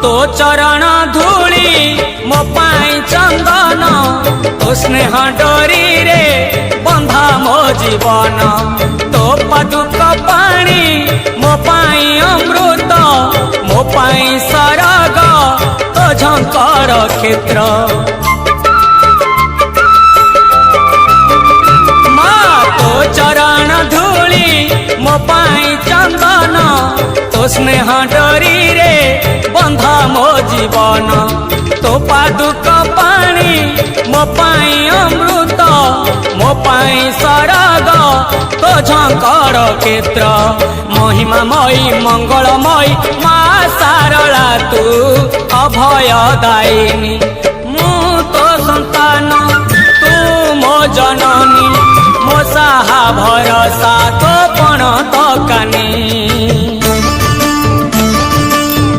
तो चरण धूली मो पाई चंदन तो स्नेह डोरी रे बंधा मो जीवन तो पादुक पानी मो पाई अमृत मो पाई सरग तो झंकर क्षेत्र माँ तो चरण धूली मो पाई चंदन तो स्नेह डोरी रे बंधा मो जीवन तो पादुक पानी मो पाई अमृत मो पाई सरग तो झंकर क्षेत्र महिमा मई मंगलमयी माँ सारला तू अभय दायिनी मु तो संतान तू मो जननी मो साहा भरसा तो पण तो कानी।